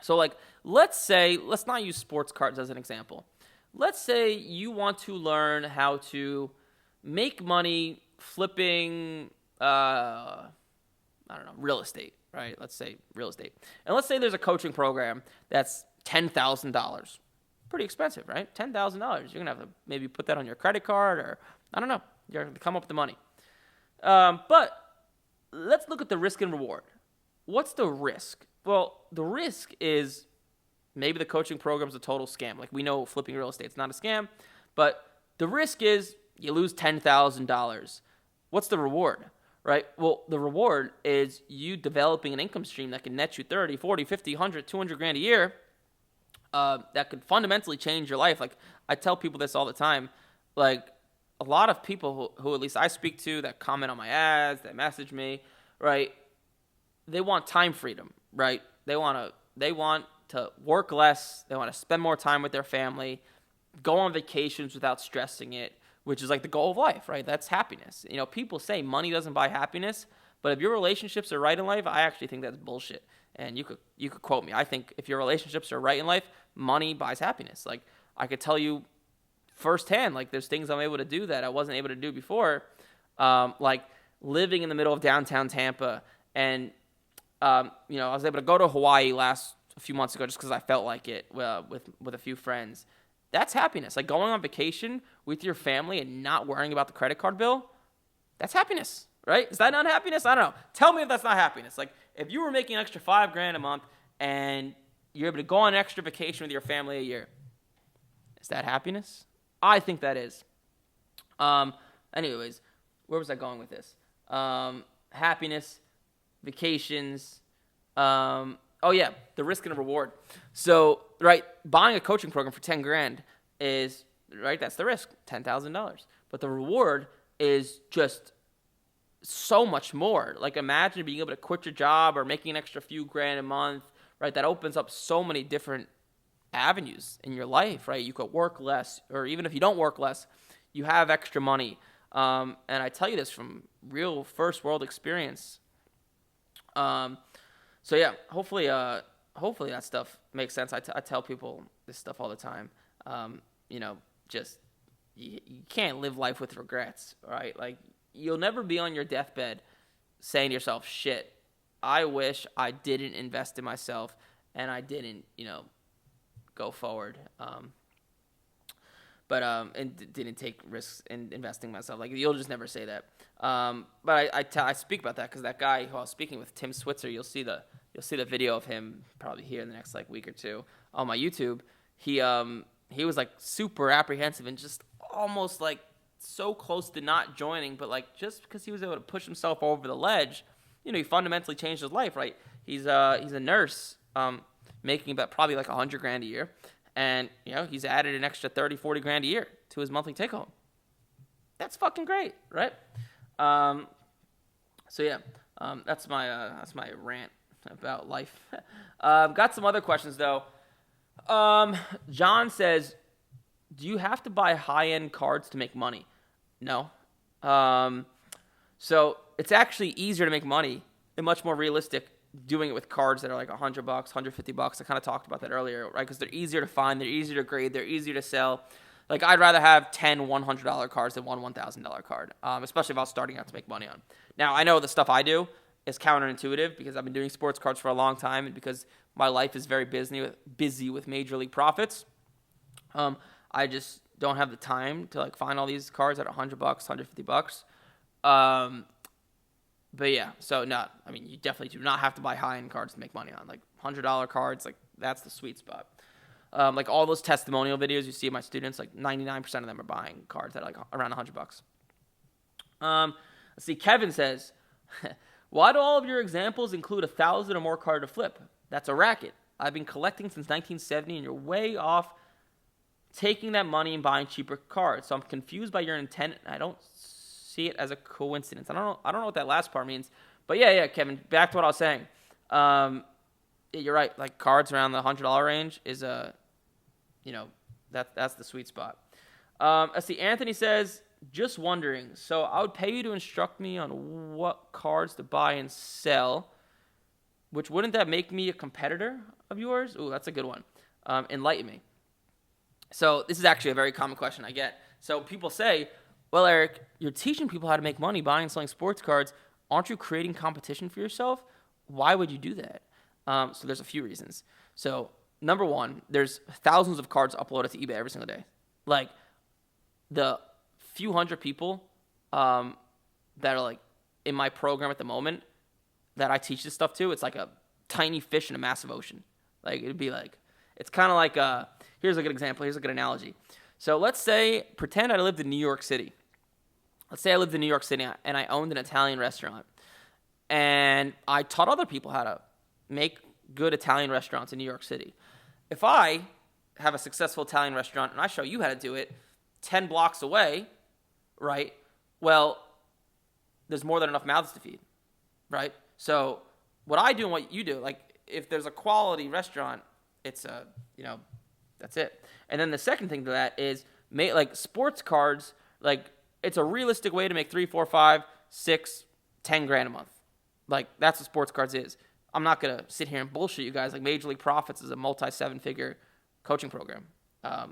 So, like, let's not use sports cards as an example. Let's say you want to learn how to make money flipping, real estate, right? Let's say real estate. And let's say there's a coaching program that's $10,000. Pretty expensive, right? $10,000. You're going to have to maybe put that on your credit card, or I don't know. You're going to come up with the money. But let's look at the risk and reward. What's the risk? Well, the risk is maybe the coaching program is a total scam. Like, we know flipping real estate is not a scam, but the risk is you lose $10,000. What's the reward, right? Well, the reward is you developing an income stream that can net you 30, 40, 50, 100, 200 grand a year. That could fundamentally change your life. Like, I tell people this all the time. Like, a lot of people who at least I speak to that comment on my ads, that message me, right? They want time freedom, right? They want to work less. They want to spend more time with their family, go on vacations without stressing it, which is like the goal of life, right? That's happiness. You know, people say money doesn't buy happiness, but if your relationships are right in life, I actually think that's bullshit. And you could quote me. I think if your relationships are right in life, money buys happiness. Like, I could tell you firsthand, like, there's things I'm able to do that I wasn't able to do before, like living in the middle of downtown Tampa, and I was able to go to Hawaii a few months ago just because I felt like it with a few friends. That's happiness. Like, going on vacation with your family and not worrying about the credit card bill, that's happiness, right? Is that not happiness? I don't know. Tell me if that's not happiness. Like, if you were making an extra $5,000 a month and you're able to go on an extra vacation with your family a year, is that happiness? I think that is. Anyways, where was I going with this? Happiness, vacations. The risk and reward. So, right, buying a coaching program for $10,000 is, right, that's the risk, $10,000. But the reward is just so much more. Like, imagine being able to quit your job or making an extra few grand a month, right? That opens up so many different avenues in your life, right? You could work less, or even if you don't work less, you have extra money. And I tell you this from real first world experience. So yeah, hopefully that stuff makes sense. I tell people this stuff all the time. Just you can't live life with regrets, right? Like, you'll never be on your deathbed saying to yourself, shit, I wish I didn't invest in myself and I didn't, go forward. And didn't take risks in investing in myself. Like, you'll just never say that. But I speak about that because that guy who I was speaking with, Tim Switzer, you'll see the video of him probably here in the next week or two on my YouTube. He he was like super apprehensive and just almost like so close to not joining, but like just because he was able to push himself over the ledge, he fundamentally changed his life, right? He's a nurse, making about probably like $100,000 a year, and he's added an extra 30, 40 grand a year to his monthly take home. That's fucking great, right? So yeah, that's my rant about life. Got some other questions though. John says, do you have to buy high-end cards to make money? No. So it's actually easier to make money and much more realistic doing it with cards that are like $100, $150. I kind of talked about that earlier, right? Because they're easier to find, they're easier to grade, they're easier to sell. Like, I'd rather have 10 $100 cards than one $1,000 card, especially if I was starting out to make money on. Now, I know the stuff I do is counterintuitive because I've been doing sports cards for a long time and because my life is very busy with major league profits. I just don't have the time to like find all these cards at $100, $150. But yeah, so no, I mean, you definitely do not have to buy high-end cards to make money on. Like $100 cards, like that's the sweet spot. Like all those testimonial videos you see of my students, like 99% of them are buying cards at like around $100. Let's see. Kevin says, why do all of your examples include 1,000 or more card to flip? That's a racket. I've been collecting since 1970, and you're way off taking that money and buying cheaper cards. So I'm confused by your intent, and I don't see it as a coincidence. I don't know what that last part means. But yeah, Kevin, back to what I was saying. You're right. Like cards around the $100 range is that's the sweet spot. Let's see. Anthony says, just wondering. So I would pay you to instruct me on what cards to buy and sell, which wouldn't that make me a competitor of yours? Ooh, that's a good one. Enlighten me. So this is actually a very common question I get. So people say, well, Eric, you're teaching people how to make money buying and selling sports cards. Aren't you creating competition for yourself? Why would you do that? So there's a few reasons. So number one, there's thousands of cards uploaded to eBay every single day. Like the few hundred people that are like in my program at the moment that I teach this stuff to, it's like a tiny fish in a massive ocean. Like it'd be like, it's kind of like here's a good example. Here's a good analogy. So let's say, pretend I lived in New York City. Let's say I lived in New York City and I owned an Italian restaurant. And I taught other people how to make good Italian restaurants in New York City. If I have a successful Italian restaurant and I show you how to do it 10 blocks away, right? Well, there's more than enough mouths to feed, right? So what I do and what you do, like if there's a quality restaurant, it's that's it. And then the second thing to that is like sports cards, like it's a realistic way to make 3, 4, 5, 6, 10 grand a month. Like that's what sports cards is. I'm not going to sit here and bullshit you guys. Like Major League Profits is a multi-7-figure coaching program.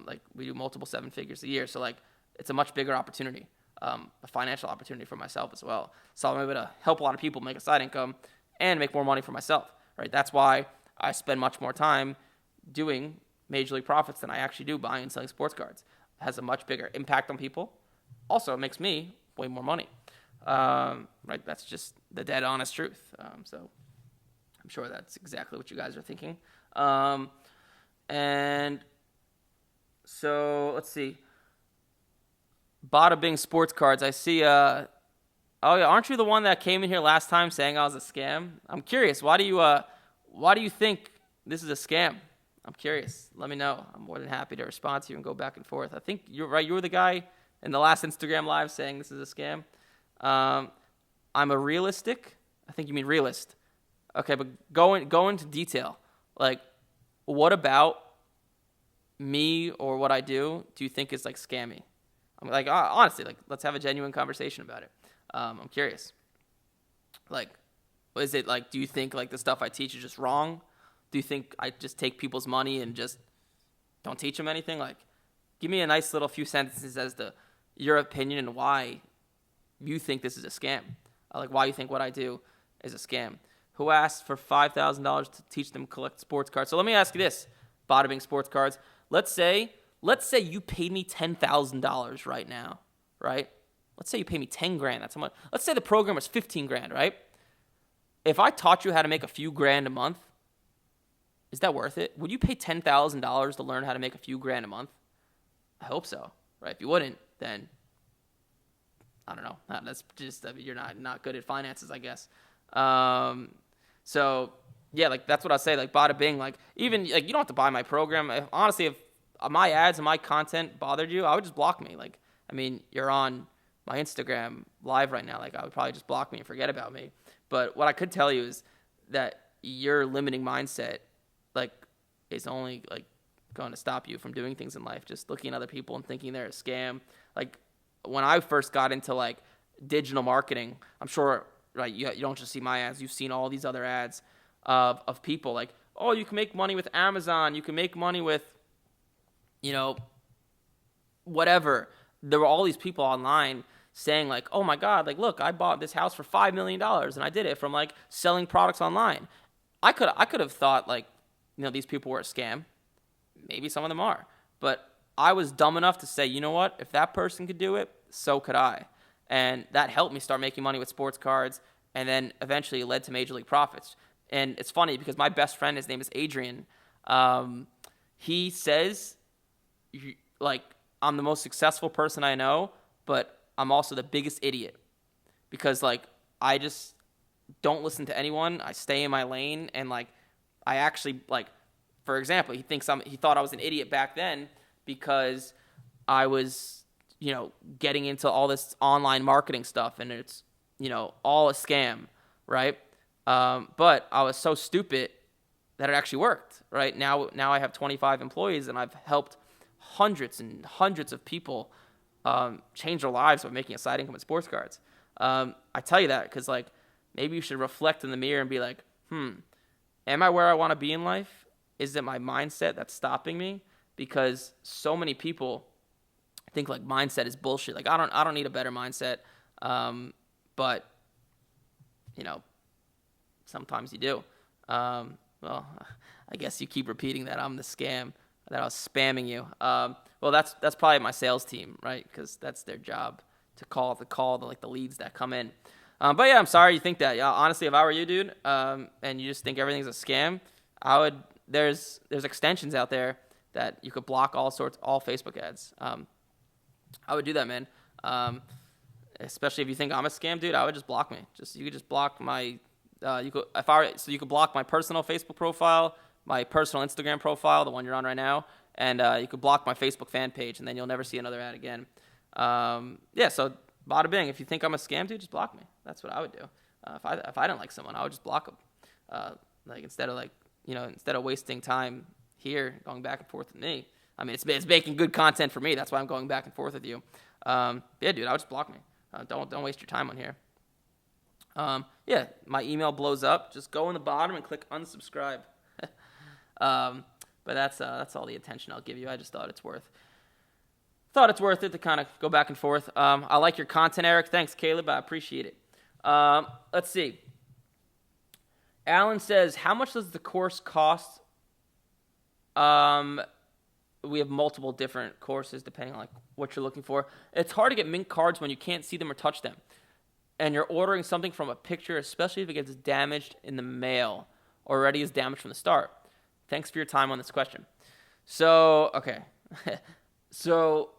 Like we do multiple 7 figures a year. So like it's a much bigger opportunity, a financial opportunity for myself as well. So I'm able to help a lot of people make a side income and make more money for myself, right? That's why I spend much more time doing Major League Profits than I actually do buying and selling sports cards. It has a much bigger impact on people. Also, it makes me way more money. Right? That's just the dead honest truth. So I'm sure that's exactly what you guys are thinking. And so let's see. Bada Bing Sports Cards. I see. Oh yeah, aren't you the one that came in here last time saying I was a scam? I'm curious. Why do you think this is a scam? I'm curious. Let me know. I'm more than happy to respond to you and go back and forth. I think you're right. You were the guy in the last Instagram live saying this is a scam. I'm a realistic. I think you mean realist. Okay, but go into detail. Like, what about me or what I do you think is like scammy? I'm like, honestly, like, let's have a genuine conversation about it. I'm curious. Like, is it like, do you think like the stuff I teach is just wrong? Do you think I just take people's money and just don't teach them anything? Like, give me a nice little few sentences as to your opinion and why you think this is a scam. Like, why you think what I do is a scam. Who asked for $5,000 to teach them collect sports cards? So let me ask you this, Bada Bing Sports Cards. Let's say you paid me $10,000 right now, right? Let's say you pay me 10 grand. That's how much. Let's say the program was 15 grand, right? If I taught you how to make a few grand a month, is that worth it? Would you pay $10,000 to learn how to make a few grand a month? I hope so, right? If you wouldn't, then I don't know. That's just you're not good at finances, I guess. So yeah, like that's what I say. Like bada bing. Like even like you don't have to buy my program. Honestly, if my ads and my content bothered you, I would just block me. Like I mean, you're on my Instagram live right now. Like I would probably just block me and forget about me. But what I could tell you is that your limiting mindset, like, is only like going to stop you from doing things in life. Just looking at other people and thinking they're a scam. Like when I first got into like digital marketing, I'm sure, right, you don't just see my ads, you've seen all these other ads of people like, oh, you can make money with Amazon, you can make money with, whatever. There were all these people online saying like, oh my God, like, look, I bought this house for $5 million and I did it from like selling products online. I could have thought like, these people were a scam. Maybe some of them are, but I was dumb enough to say, you know what? If that person could do it, so could I. And that helped me start making money with sports cards, and then eventually it led to major league profits. And it's funny because my best friend, his name is Adrian, he says, like, I'm the most successful person I know, but I'm also the biggest idiot because, like, I just don't listen to anyone. I stay in my lane, and, like, I actually, like, for example, he thought I was an idiot back then because I was, getting into all this online marketing stuff, and it's, all a scam, right? But I was so stupid that it actually worked, right? Now I have 25 employees, and I've helped hundreds and hundreds of people change their lives by making a side income with sports cards. I tell you that because, like, maybe you should reflect in the mirror and be like, am I where I want to be in life? Is it my mindset that's stopping me? Because so many people think like mindset is bullshit. Like I don't need a better mindset. But sometimes you do. Well, I guess you keep repeating that I'm the scam, that I was spamming you. Well, that's probably my sales team, right? Because that's their job to call the leads that come in. But yeah, I'm sorry you think that. Yeah, honestly, if I were you, dude, and you just think everything's a scam, there's extensions out there that you could block all Facebook ads. I would do that, man. Especially if you think I'm a scam, dude, I would just block me. You could just block my. You could block my personal Facebook profile, my personal Instagram profile, the one you're on right now, and you could block my Facebook fan page, and then you'll never see another ad again. Yeah, so bada bing. If you think I'm a scam, dude, just block me. That's what I would do. If I didn't like someone, I would just block them. Instead of wasting time here going back and forth with me. I mean, it's making good content for me. That's why I'm going back and forth with you. Yeah, dude, I would just block me. Don't waste your time on here. Yeah, my email blows up. Just go in the bottom and click unsubscribe. But that's all the attention I'll give you. I just thought it's worth it to kind of go back and forth. I like your content, Eric. Thanks, Caleb. I appreciate it. Let's see. Alan says, how much does the course cost? We have multiple different courses depending on like what you're looking for. It's hard to get mint cards when you can't see them or touch them. And you're ordering something from a picture, especially if it gets damaged in the mail or already is damaged from the start. Thanks for your time on this question. So, okay. So,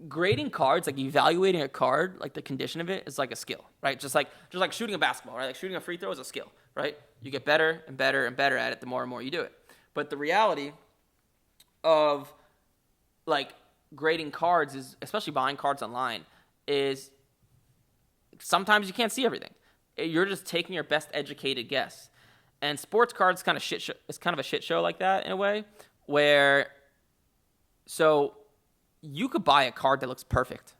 grading cards, like evaluating a card, like the condition of it is like a skill, right? Just like shooting a basketball, right? Like shooting a free throw is a skill, right? You get better and better and better at it the more and more you do it. But the reality of like grading cards is, especially buying cards online, is sometimes you can't see everything. You're just taking your best educated guess. And sports cards is kind of a shit show like that in a way, where so you could buy a card that looks perfect.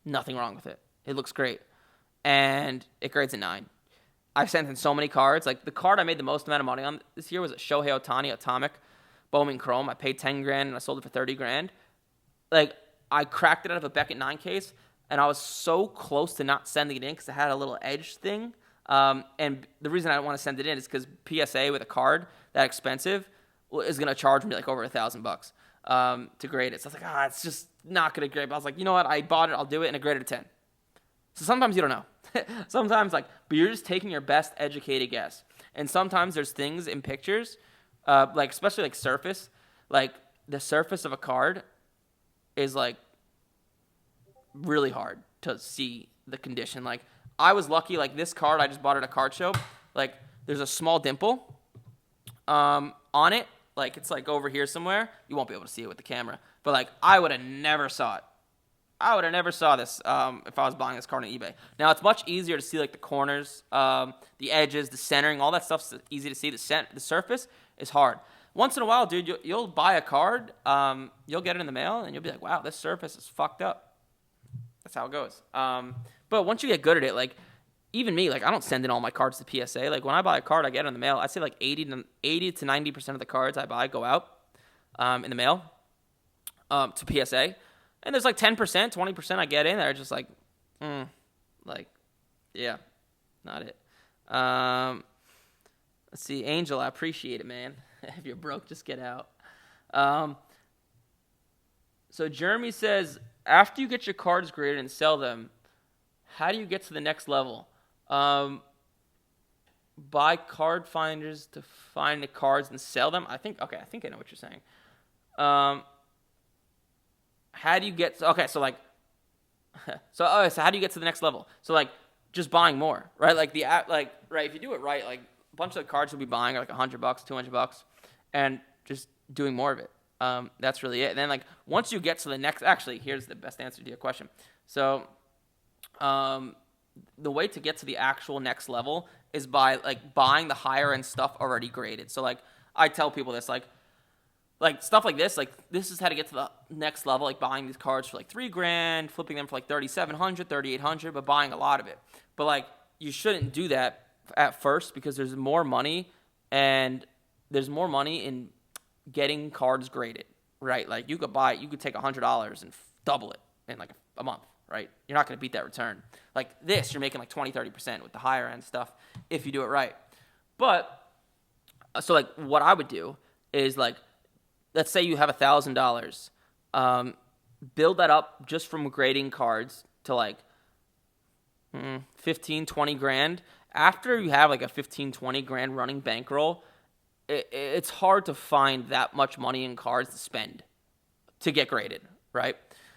Nothing wrong with it. It looks great. And it grades a 9. I've sent in so many cards. Like the card I made the most amount of money on this year was a Shohei Ohtani Atomic Bowman Chrome. I paid $10,000 and I sold it for $30,000. Like I cracked it out of a Beckett 9 case, and I was so close to not sending it in because it had a little edge thing. And the reason I don't want to send it in is because PSA with a card that expensive is going to charge me like over $1,000 to grade it. So I was like, it's just not going to grade. But I was like, you know what? I bought it. I'll do it. And it graded a 10. So sometimes you don't know. Sometimes but you're just taking your best educated guess. And sometimes there's things in pictures, like especially like surface, like the surface of a card is like really hard to see the condition. Like I was lucky, like this card I just bought at a card show. Like there's a small dimple on it. Like it's like over here somewhere. You won't be able to see it with the camera. But like I would have never saw it. I would have never saw this if I was buying this card on eBay. Now it's much easier to see like the corners, the edges, the centering, all that stuff's easy to see. The surface is hard. Once in a while, dude, you'll buy a card, you'll get it in the mail, and you'll be like, wow, this surface is fucked up. That's how it goes. But once you get good at it, like even me, like I don't send in all my cards to PSA. Like when I buy a card, I get it in the mail. I'd say like 80 to 90% of the cards I buy go out in the mail to PSA. And there's like 10%, 20% I get in that are just like, yeah, not it. Let's see, Angel, I appreciate it, man. If you're broke, just get out. So Jeremy says, after you get your cards graded and sell them, how do you get to the next level? Buy card finders to find the cards and sell them? I think I know what you're saying. How do you get... Okay, so like... So how do you get to the next level? So like just buying more, right? Like right, if you do it right, like a bunch of the cards you'll be buying are like $100, $200, and just doing more of it. That's really it. And then like once you get to the next... Actually, here's the best answer to your question. So the way to get to the actual next level is by like buying the higher end stuff already graded. So like I tell people this, like stuff like this is how to get to the next level, like buying these cards for like $3,000, flipping them for like $3,700, $3,800, but buying a lot of it. But like you shouldn't do that at first because there's more money in getting cards graded, right? Like you could take $100 and double it in like a month, right? You're not going to beat that return. Like this, you're making like 20, 30% with the higher end stuff if you do it right. But so like what I would do is like, let's say you have $1,000, build that up just from grading cards to like 15, 20 grand. After you have like a 15, 20 grand running bankroll, it's hard to find that much money in cards to spend to get graded, right?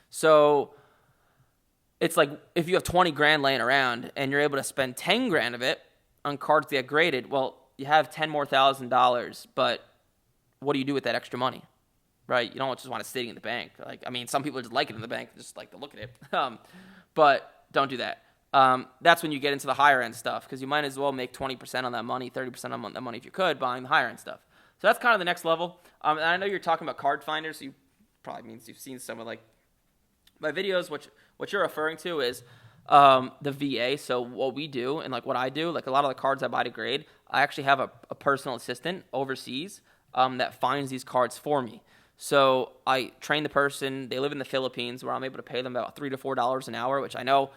So it's like if you have 20 grand laying around and you're able to spend 10 grand of it on cards that get graded, well, you have $10,000, but what do you do with that extra money, right? You don't just want it sitting in the bank. Like, I mean, some people just like it in the bank, just like to look at it. But don't do that. That's when you get into the higher end stuff because you might as well make 20% on that money, 30% on that money if you could, buying the higher end stuff. So that's kind of the next level. And I know you're talking about card finders, so you probably means you've seen some of like my videos. What you're referring to is the VA. So what we do and like what I do, like a lot of the cards I buy to grade, I actually have a personal assistant overseas that finds these cards for me. So I train the person. They live in the Philippines where I'm able to pay them about $3 to $4 an hour, which I know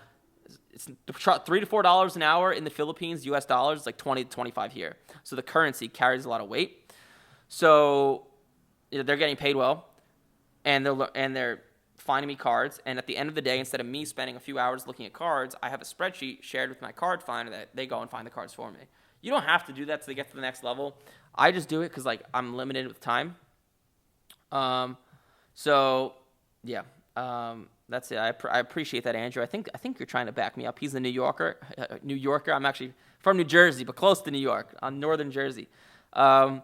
it's $3 to $4 an hour in the Philippines, US dollars, like 20 to 25 here. So the currency carries a lot of weight. So they're getting paid well, and they're finding me cards. And at the end of the day, instead of me spending a few hours looking at cards, I have a spreadsheet shared with my card finder that they go and find the cards for me. You don't have to do that to get to the next level. I just do it because like I'm limited with time. So yeah, that's it. I appreciate that, Andrew. I think you're trying to back me up. He's a New Yorker. I'm actually from New Jersey, but close to New York, on northern Jersey. But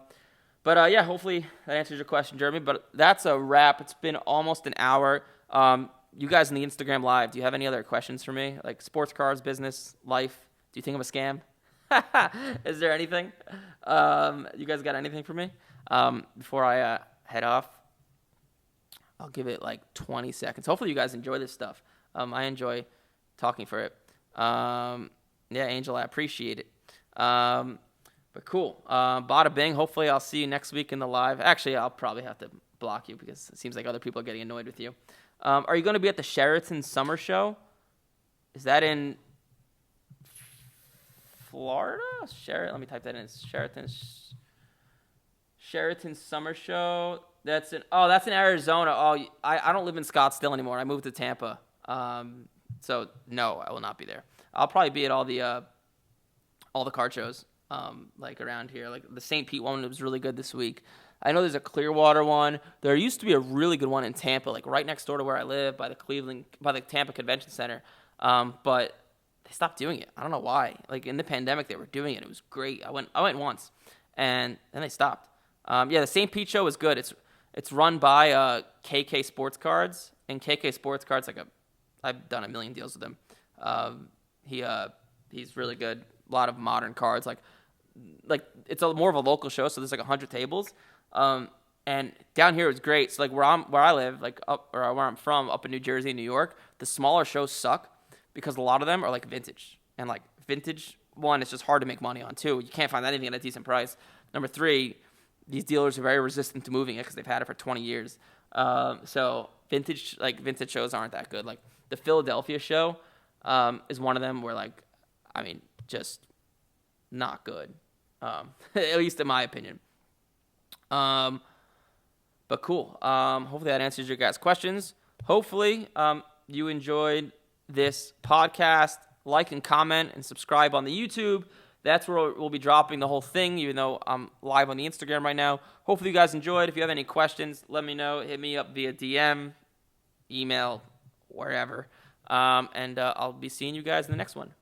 yeah, hopefully that answers your question, Jeremy. But that's a wrap. It's been almost an hour. You guys in the Instagram Live, do you have any other questions for me? Like sports cards, business, life? Do you think I'm a scam? Is there anything? You guys got anything for me? Before I head off, I'll give it like 20 seconds. Hopefully you guys enjoy this stuff. I enjoy talking for it. Yeah, Angel, I appreciate it. But cool. Bada bing. Hopefully I'll see you next week in the live. Actually, I'll probably have to block you because it seems like other people are getting annoyed with you. Are you going to be at the Sheraton Summer Show? Is that in Florida? Let me type that in. Sheraton Summer Show. That's in Arizona. Oh, I don't live in Scottsdale anymore. I moved to Tampa. So no, I will not be there. I'll probably be at all the card shows like around here. Like the St. Pete one was really good this week. I know there's a Clearwater one. There used to be a really good one in Tampa, like right next door to where I live, by the Tampa Convention Center. But they stopped doing it. I don't know why. Like in the pandemic, they were doing it. It was great. I went once, and then they stopped. The St. Pete show is good. It's run by KK Sports Cards, and KK Sports Cards I've done a million deals with him. He's really good. A lot of modern cards, like it's more of a local show, so there's like 100 tables. And down here is great. So like where I live, like where I'm from, up in New Jersey, New York, the smaller shows suck because a lot of them are like vintage, and like vintage one, it's just hard to make money on. Two, you can't find anything at a decent price. Number three, these dealers are very resistant to moving it because they've had it for 20 years. So vintage shows aren't that good. Like the Philadelphia show is one of them where just not good, at least in my opinion. But cool. Hopefully that answers your guys' questions. Hopefully you enjoyed this podcast. Like and comment and subscribe on the YouTube. That's where we'll be dropping the whole thing, even though I'm live on the Instagram right now. Hopefully you guys enjoyed. If you have any questions, let me know. Hit me up via DM, email, wherever. And I'll be seeing you guys in the next one.